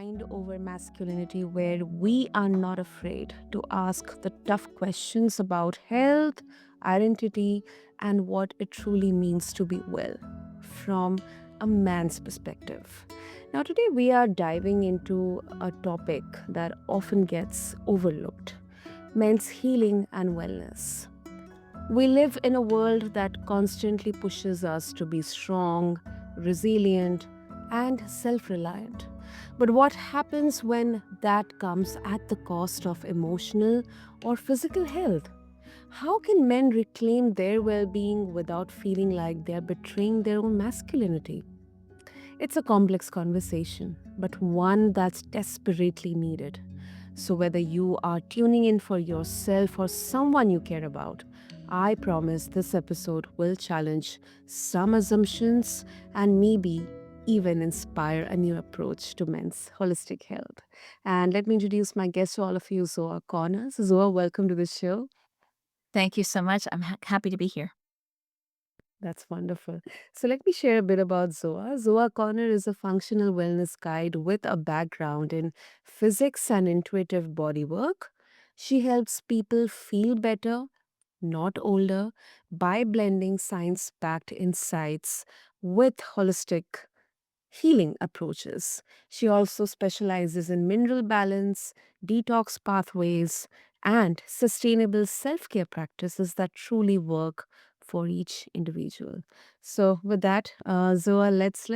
Mind Over Masculinity, where we are not afraid to ask the tough questions about health, identity, and what it truly means to be well from a man's perspective. Now, today we are diving into a topic that often gets overlooked: men's healing and wellness. We live in a world that constantly pushes us to be strong, resilient, and self reliant. But what happens when that comes at the cost of emotional or physical health? How can men reclaim their well being without feeling like they're betraying their own masculinity? It's a complex conversation, but one that's desperately needed. So, whether you are tuning in for yourself or someone you care about, I promise this episode will challenge some assumptions and maybe even inspire a new approach to men's holistic health. And let me introduce my guest to all of you, Zoa Conner. So, Zoa, welcome to the show. Thank you so much. I'm happy to be here. That's wonderful. So let me share a bit about Zoa. Zoa Conner is a functional wellness guide with a background in physics and intuitive body work. She helps people feel better, not older, by blending science backed insights with holistic healing approaches. She also specializes in mineral balance, detox pathways, and sustainable self care practices that truly work for each individual. So, with that, Zoa, let's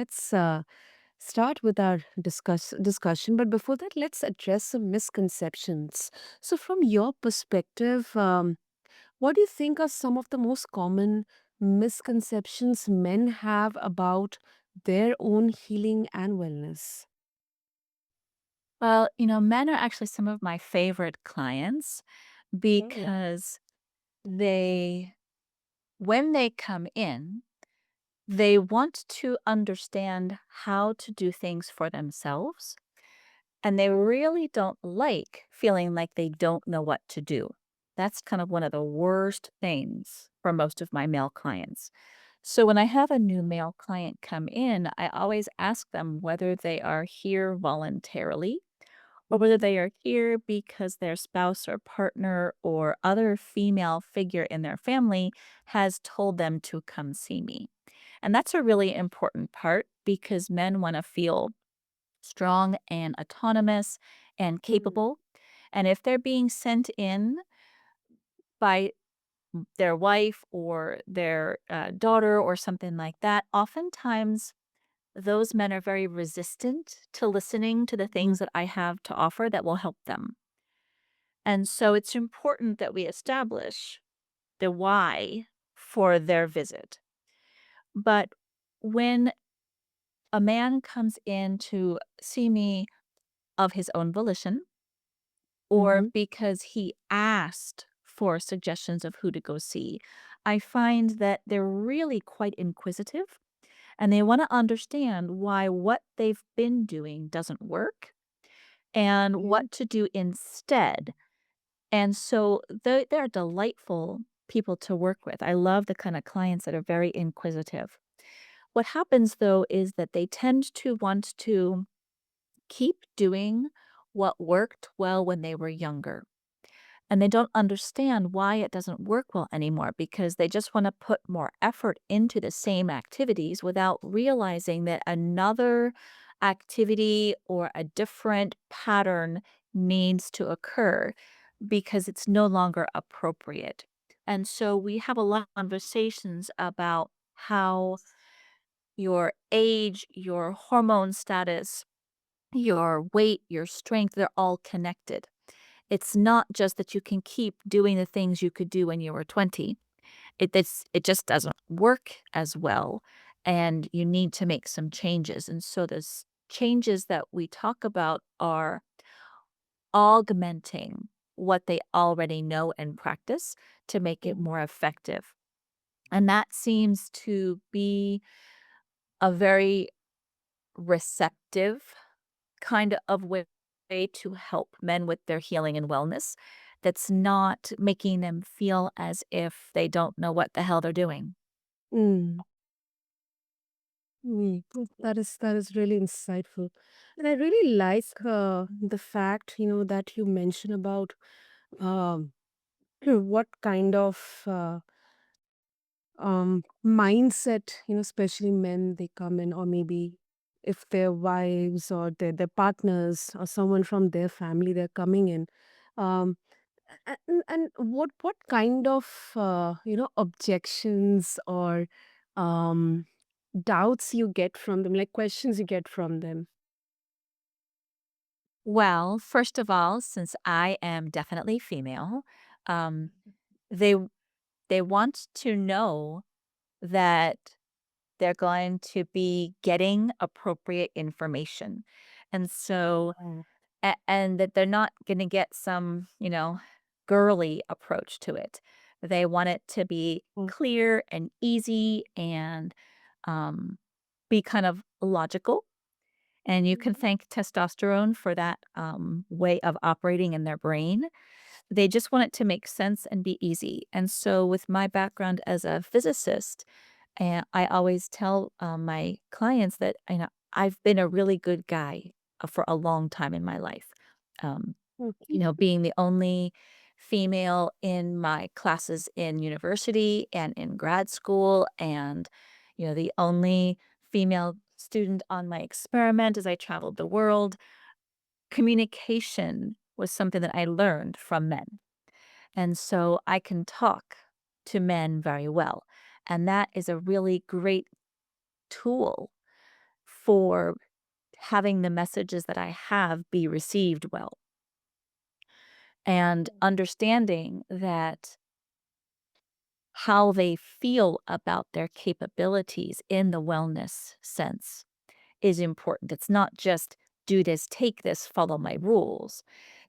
start with our discussion. But before that, let's address some misconceptions. So, from your perspective, what do you think are some of the most common misconceptions men have about their own healing and wellness? Well, men are actually some of my favorite clients Oh, because they, when they come in, they want to understand how to do things for themselves. And they really don't like feeling like they don't know what to do. That's kind of one of the worst things for most of my male clients. So when I have a new male client come in, I always ask them whether they are here voluntarily or whether they are here because their spouse or partner or other female figure in their family has told them to come see me. And that's a really important part because men want to feel strong and autonomous and mm, capable. And if they're being sent in by their wife or their daughter or something like that, oftentimes those men are very resistant to listening to the things that I have to offer that will help them. And so it's important that we establish the why for their visit. But when a man comes in to see me of his own volition, or mm-hmm, because he asked for suggestions of who to go see, I find that they're really quite inquisitive and they want to understand why what they've been doing doesn't work and yeah, what to do instead. And so they're delightful people to work with. I love the kind of clients that are very inquisitive. What happens though is that they tend to want to keep doing what worked well when they were younger. And they don't understand why it doesn't work well anymore because they just want to put more effort into the same activities without realizing that another activity or a different pattern needs to occur because it's no longer appropriate. And so we have a lot of conversations about how your age, your hormone status, your weight, your strength, they're all connected. It's not just that you can keep doing the things you could do when you were 20. It just doesn't work as well, and you need to make some changes. And so the changes that we talk about are augmenting what they already know and practice to make it mhm, more effective. And that seems to be a very receptive kind of way to help men with their healing and wellness that's not making them feel as if they don't know what the hell they're doing. mm. That is really insightful, and I really like the fact that you mention about um, what kind of mindset, especially men, they come in, or maybe if their wives or their partners or someone from their family, they're coming in. Um, and what kind of objections or um, doubts you get from them, like questions you get from them? Well, first of all, since I am definitely female, um, they they want to know that they're going to be getting appropriate information. And so Oh. and that they're not gonna get some, girly approach to it. They want it to be Mm, clear and easy and, um, be kind of logical, and you can mhm, thank testosterone for that, way of operating in their brain. They just want it to make sense and be easy, and so with my background as a physicist, and I always tell, my clients that, I've been a really good guy, for a long time in my life. Um, mhm, being the only female in my classes in university and in grad school, and, the only female student on my experiment as I traveled the world. Communication was something that I learned from men. And so I can talk to men very well. And that is a really great tool for having the messages that I have be received well, and understanding that how they feel about their capabilities in the wellness sense is important. It's not just do this, take this, follow my rules.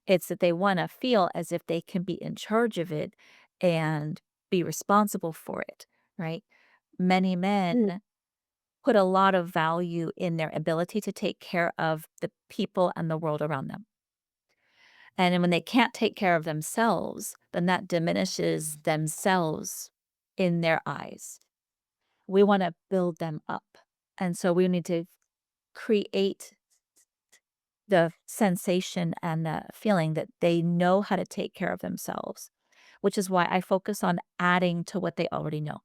It's that they want to feel as if they can be in charge of it and be responsible for it, right? Many mm, men put a lot of value in their ability to take care of the people and the world around them. And then when they can't take care of themselves, then that diminishes themselves in their eyes. We want to build them up. And so we need to create the sensation and the feeling that they know how to take care of themselves, which is why I focus on adding to what they already know,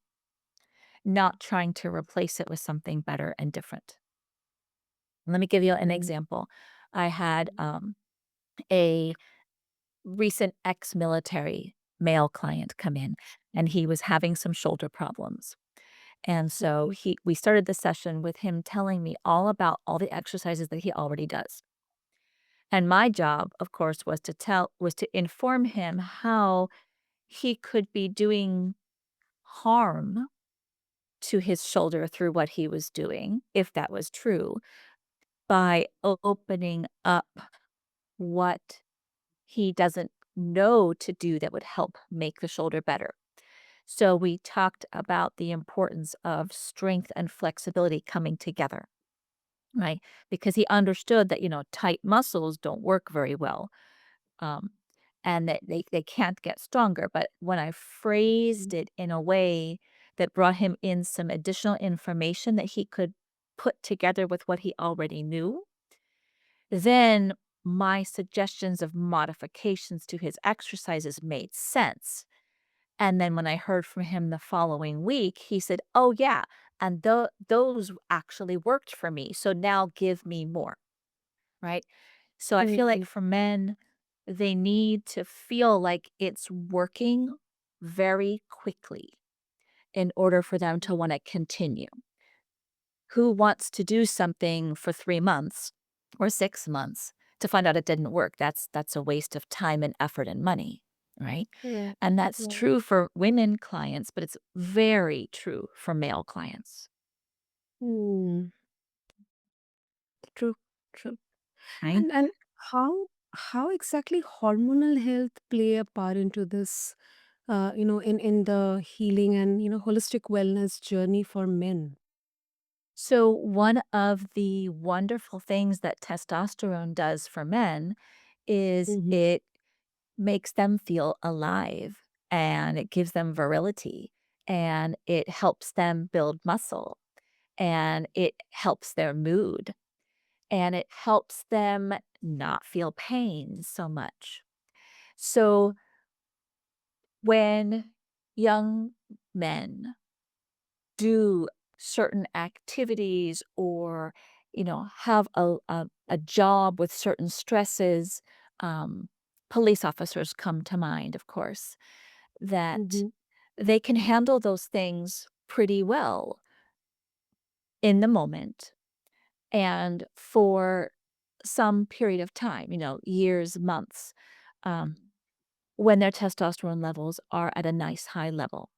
not trying to replace it with something better and different. Let me give you an mm, example. I had a recent ex military male client come in, and he was having some shoulder problems. And so mhm, we started the session with him telling me all about all the exercises that he already does. And my job, of course, was to inform him how he could be doing harm to his shoulder through what he was doing, if that was true, by opening up what he doesn't know to do that would help make the shoulder better. So we talked about the importance of strength and flexibility coming together, right? Because he understood that, tight muscles don't work very well, um, and that they can't get stronger. But when I mm, phrased it in a way that brought him in some additional information that he could put together with what he already knew, then my suggestions of modifications to his exercises made sense. And then when I heard from him the following week, he said, "Oh, yeah. And those actually worked for me. So now give me more." Right. So I feel like mm, for men, they need to feel like it's working very quickly in order for them to want to continue. Who wants to do something for 3 months or 6 months to find out it didn't work? That's a waste of time and effort and money, right? right, And that's right. true for women clients, but it's very true for male clients, Mm, true, true. right? And how exactly hormonal health play a part into this, in the healing and holistic wellness journey for men? So, one of the wonderful things that testosterone does for men is Mhm, it makes them feel alive, and it gives them virility, and it helps them build muscle. and it helps their mood, and it helps them not feel pain so much. So when young men do certain activities or, have a job with certain stresses, um, police officers come to mind, of course, that Mhm. they can handle those things pretty well in the moment and for some period of time, years, months, um, when their testosterone levels are at a nice high level.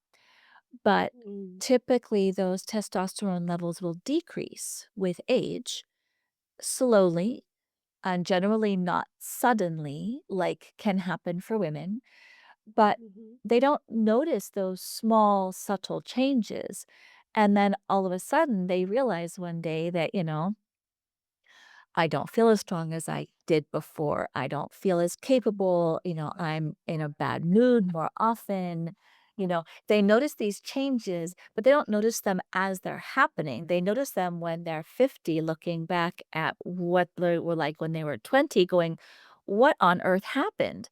But Mm. typically, those testosterone levels will decrease with age slowly and generally not suddenly, like can happen for women. But Mhm. they don't notice those small, subtle changes. And then all of a sudden, they realize one day that, I don't feel as strong as I did before. I don't feel as capable. I'm in a bad mood more often. They notice these changes, but they don't notice them as they're happening. They notice them when they're 50, looking back at what they were like when they were 20, going, what on earth happened?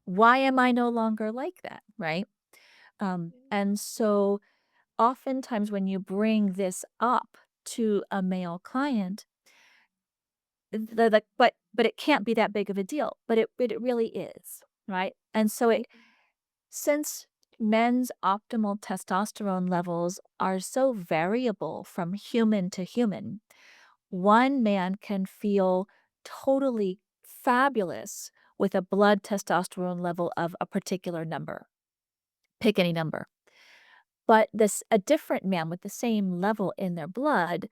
Why am I no longer like that? Right. And so oftentimes when you bring this up to a male client, but it can't be that big of a deal, but it really is, right? And so it since men's optimal testosterone levels are so variable from human to human, one man can feel totally fabulous with a blood testosterone level of a particular number. Pick any number. But this a different man with the same level in their blood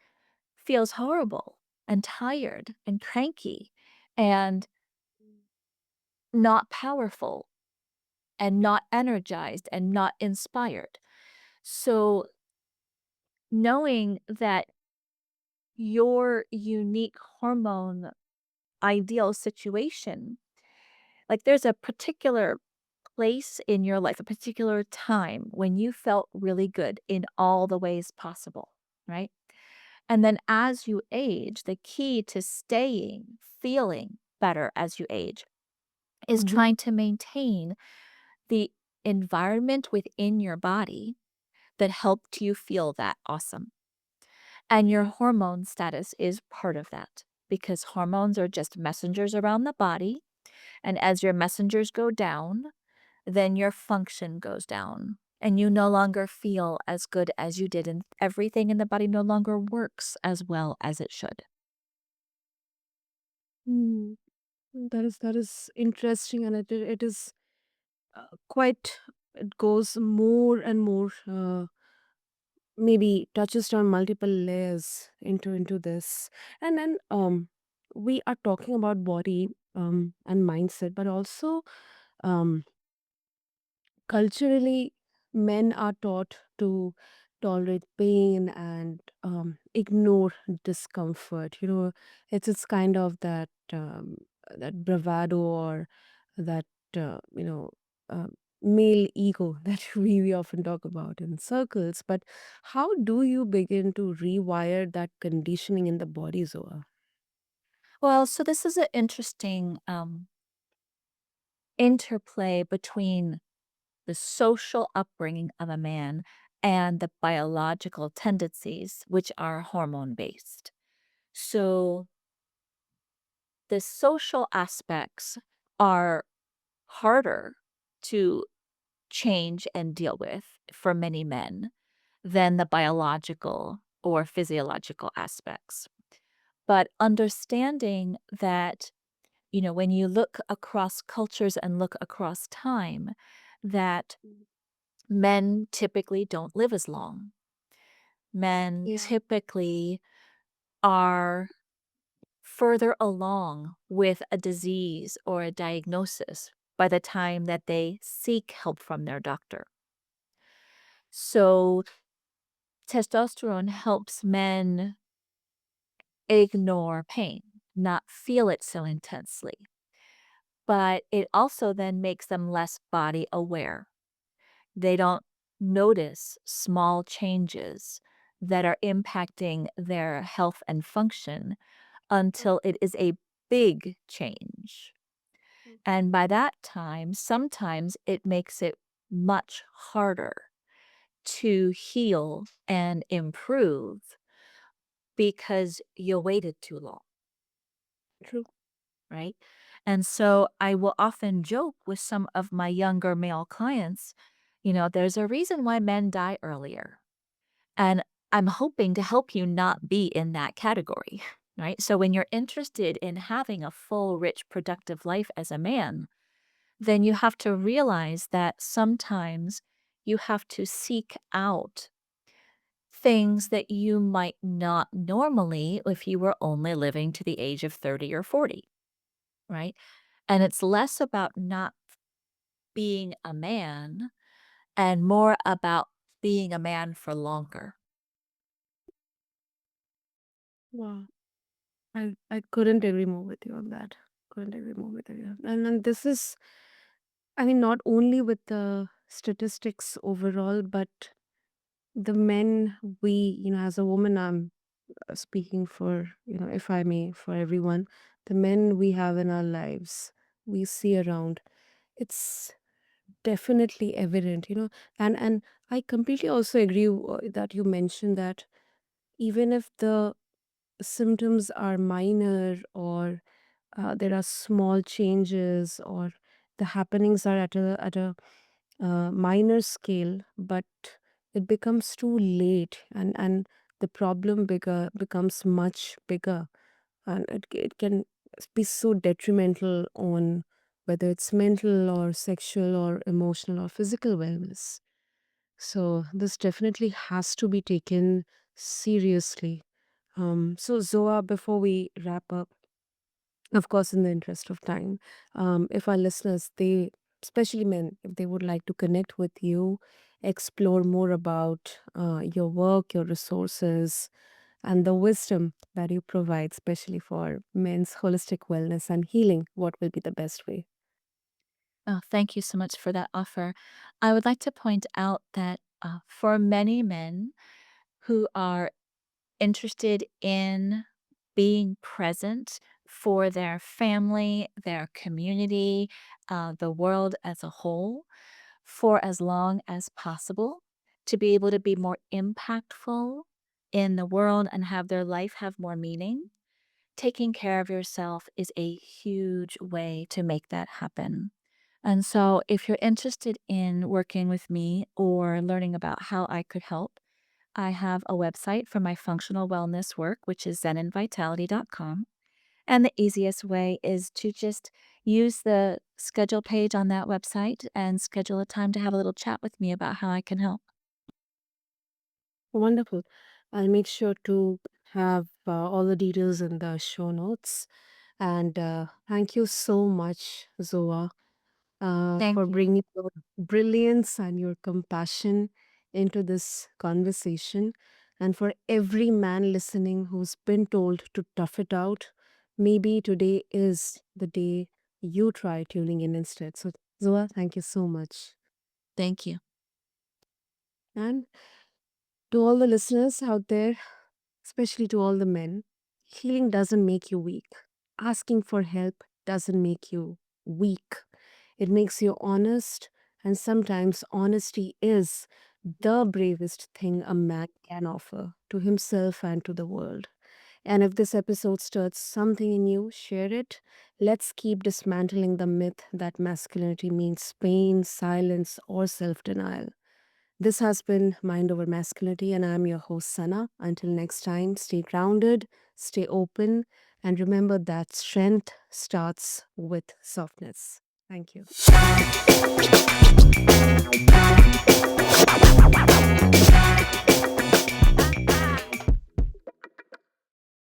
feels horrible and tired and cranky and not powerful and not energized and not inspired. So, knowing that your unique hormone ideal situation, like there's a particular place in your life, a particular time when you felt really good in all the ways possible, right? And then as you age, the key to staying feeling better as you age is Mhm. trying to maintain the environment within your body that helped you feel that awesome. And your hormone status is part of that because hormones are just messengers around the body. And as your messengers go down, then your function goes down. And you no longer feel as good as you did, and everything in the body no longer works as well as it should. Mm. That is interesting, and it is quite. It goes more and more. Maybe touches on multiple layers into this, and then we are talking about body and mindset, but also um culturally, men are taught to tolerate pain and ignore discomfort. It's kind of that bravado or that you know uh, male ego that we often talk about in circles. But how do you begin to rewire that conditioning in the body, Zoa? Well, so this is an interesting interplay between the social upbringing of a man and the biological tendencies, which are hormone based. So the social aspects are harder to change and deal with for many men than the biological or physiological aspects. But understanding that, when you look across cultures and look across time, that men typically don't live as long. Men Yeah. typically are further along with a disease or a diagnosis by the time that they seek help from their doctor. So, testosterone helps men ignore pain, not feel it so intensely, but it also then makes them less body aware. They don't notice small changes that are impacting their health and function until it is a big change. And by that time, sometimes it makes it much harder to heal and improve because you waited too long, True. right? And so I will often joke with some of my younger male clients, there's a reason why men die earlier. And I'm hoping to help you not be in that category, right? So when you're interested in having a full, rich, productive life as a man, then you have to realize that sometimes you have to seek out things that you might not normally if you were only living to the age of 30 or 40, right? And it's less about not being a man and more about being a man for longer. Wow. I couldn't agree more with you on that. Couldn't agree more with you. And this is, I mean, not only with the statistics overall, but the men we, as a woman, I'm speaking for, if I may, for everyone, the men we have in our lives, we see around, it's definitely evident, and I completely also agree that you mentioned that even if the symptoms are minor, or there are small changes, or the happenings are at a minor scale, but it becomes too late, and the problem becomes much bigger, and it can be so detrimental on whether it's mental or sexual or emotional or physical wellness. So this definitely has to be taken seriously. So Zoa, before we wrap up, of course, in the interest of time, if our listeners, they, especially men, if they would like to connect with you, explore more about your work, your resources, and the wisdom that you provide, especially for men's holistic wellness and healing, what will be the best way? Oh, thank you so much for that offer. I would like to point out that for many men who are interested in being present for their family, their community, the world as a whole, for as long as possible, to be able to be more impactful in the world and have their life have more meaning. Taking care of yourself is a huge way to make that happen. And so, if you're interested in working with me or learning about how I could help, I have a website for my functional wellness work, which is zenandvitality.com. And the easiest way is to just use the schedule page on that website and schedule a time to have a little chat with me about how I can help. Wonderful. I'll make sure to have all the details in the show notes. And thank you so much, Zoa, Thank for you. bringing your brilliance and your compassion into this conversation. And for every man listening who's been told to tough it out, maybe today is the day you try tuning in instead. So, Zoa, thank you so much. Thank you. And to all the listeners out there, especially to all the men, healing doesn't make you weak. Asking for help doesn't make you weak. It makes you honest, and sometimes honesty is the bravest thing a man can offer to himself and to the world. And if this episode stirs something in you, share it. Let's keep dismantling the myth that masculinity means pain, silence, or self denial. This has been Mind Over Masculinity, and I'm your host, Sana. Until next time, stay grounded, stay open, and remember that strength starts with softness. Thank you.